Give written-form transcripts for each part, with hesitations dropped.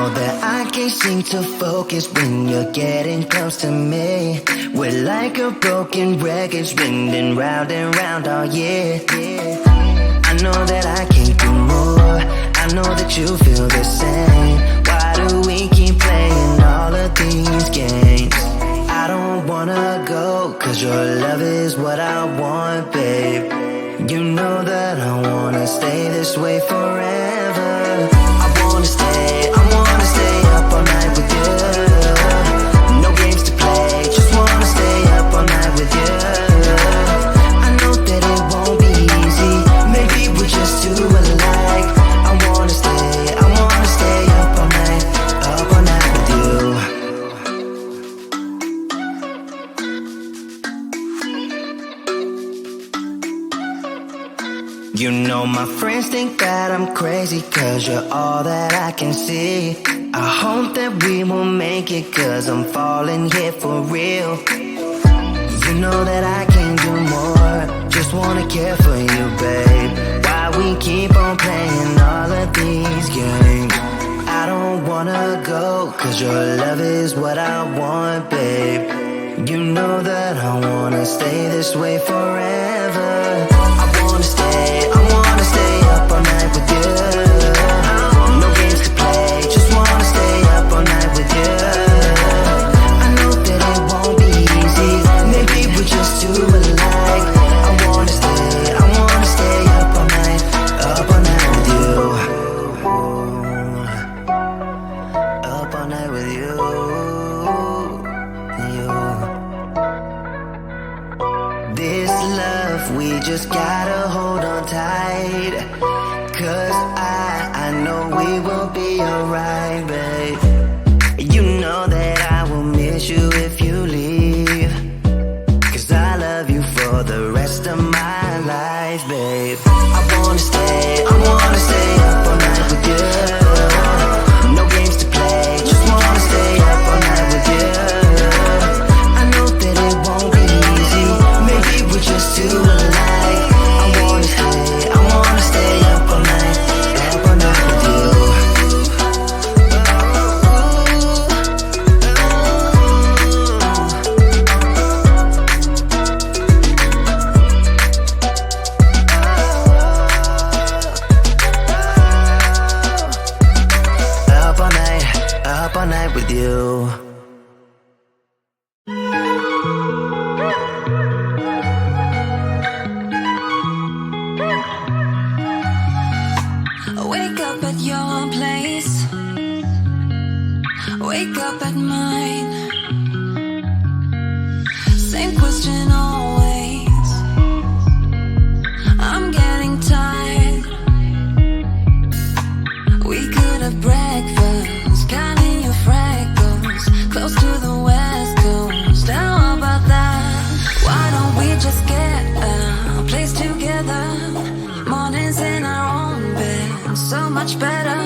know that I can't seem to focus when you're getting close to me. We're like a broken record spinning round and round all year. I know that I can't do more. I know that you feel the same. Why do we keep playing all of these games? I don't wanna go, cause your love is what I want, babe. You know that I wanna stay this way forever. I wanna stay up all night with you. No games to play, just wanna stay up all night with you. I know that it won't be easy, maybe we're just too alike. I wanna stay up all night with you. You know my friends think that I'm crazy, cause you're all that I can see. I hope that we will make it, cause I'm falling here for real. You know that I can't do more, just wanna care for you, babe. Why we keep on playing all of these games? I don't wanna go, cause your love is what I want, babe. You know that I wanna stay this way forever. I wanna stay up all night with you. No games to play, just wanna stay up all night with you. I know that it won't be easy, maybe we're just too alike. I wanna stay up all night with you. Up all night with you. This love, we just gotta hold on tight. Cause I know we will be alright, babe. You know that I will miss you if you leave. Cause I love you for the rest of my life, babe. I wanna stay up all night with you. No games to play, just wanna stay up all night with you. I know that it won't be easy, maybe we're just too alike. I wanna stay up all night with you. Up all night with you. Wake up at your place, wake up at mine. Same question always. I'm getting tired. We could have breakfast, counting your freckles, close to the west coast. How about that? Why don't we just get a place together? Mornings in our own bed, so much better.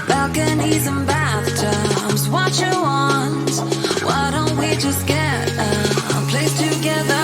Balconies and bathtubs, what you want? Why don't we just get a place together?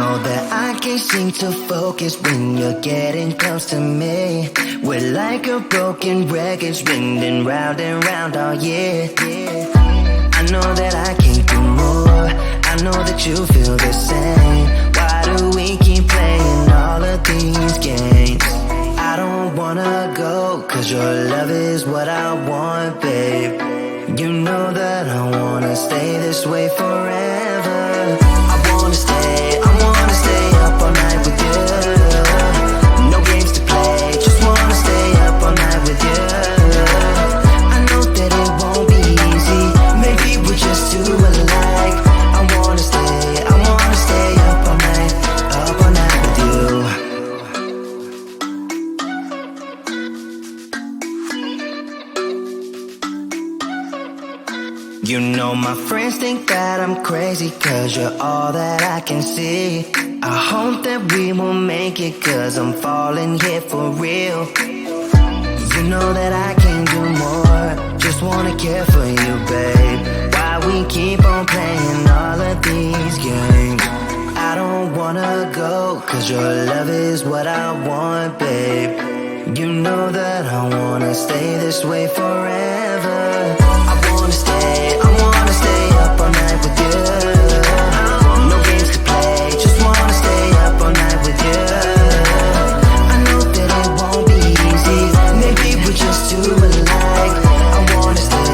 know that I can't seem to focus when you're getting close to me. We're like a broken record spinning round and round all year. I know that I can't do more. I know that you feel the same. Why do we keep playing all of these games? I don't wanna go, cause your love is what I want, babe. You know that I wanna stay this way forever. I wanna stay up all night with you. No games to play, just wanna stay up all night with you. I know that it won't be easy, maybe we're just too alike. I wanna stay up all night with you. You know my friends think that I'm crazy, cause you're all that I can see. I hope that we will make it, cause I'm falling here for real. You know that I can't do more, just wanna care for you, babe. Why we keep on playing all of these games? I don't wanna go, cause your love is what I want, babe. You know that I wanna stay this way forever. I wanna stay up all night with you. No games to play, just wanna stay up all night with you. I know that it won't be easy, maybe we're just too alike. I wanna stay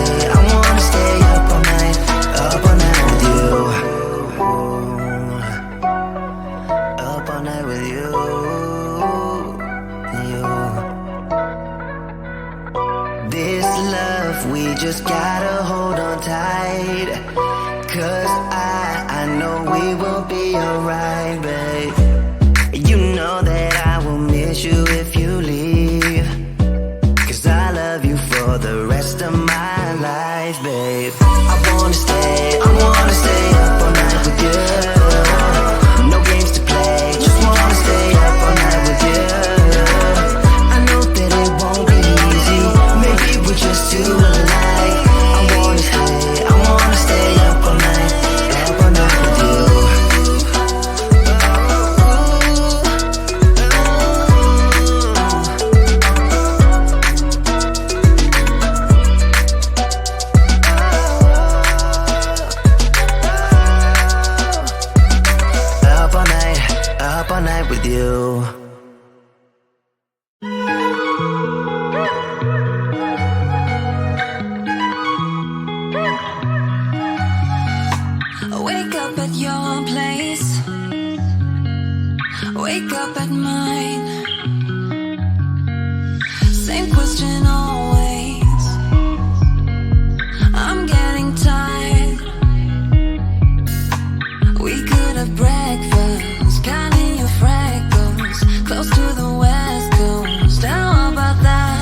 up all night with you. Up all night with you. This love, we just gotta hold on tight. Cause I know we will be alright, babe. You know that I will miss you if you leave. Cause I love you for the rest of my life, babe. I wanna stay up all night with you. No games to play, just wanna stay up all night with you. I know that it won't be easy, maybe we're just too alike. I wanna stay up all night with you. Up all night with you. Wake up at your place, wake up at mine. Same question always. I'm getting tired. We could have breakfast, counting your freckles, close to the west coast. How about that?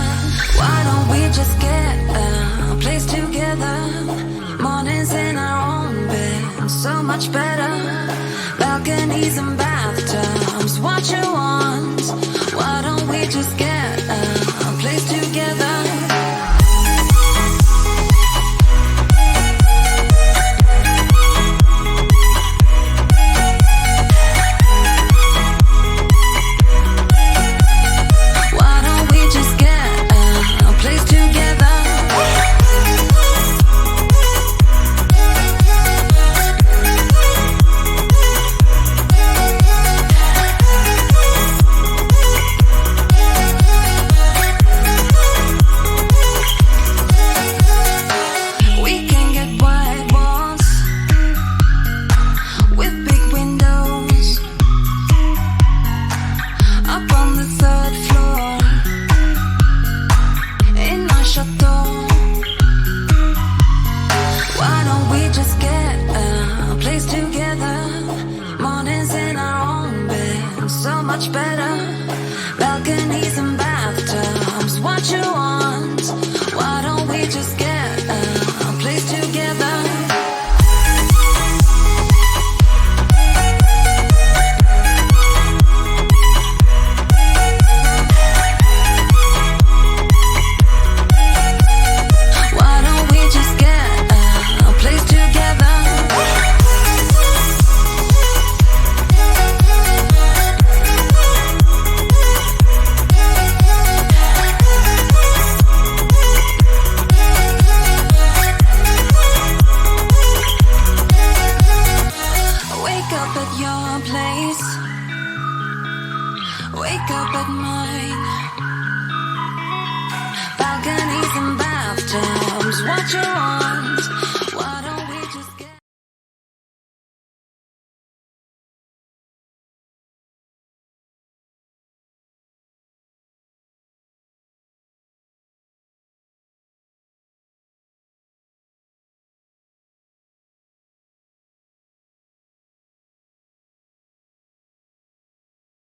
Why don't we just get a place together? Mornings in our own bed, so much better. Balconies and bathtubs, what you want? Why don't we just get a place together? Why don't we just get a place together? We can get white walls with big windows up on the third floor in our chateau. Why don't we just get a place together? Mornings in our own bed, so much better. Balconies and bathtubs, what you want? Why don't we just get a place together? Why don't we just get a place together? what you want.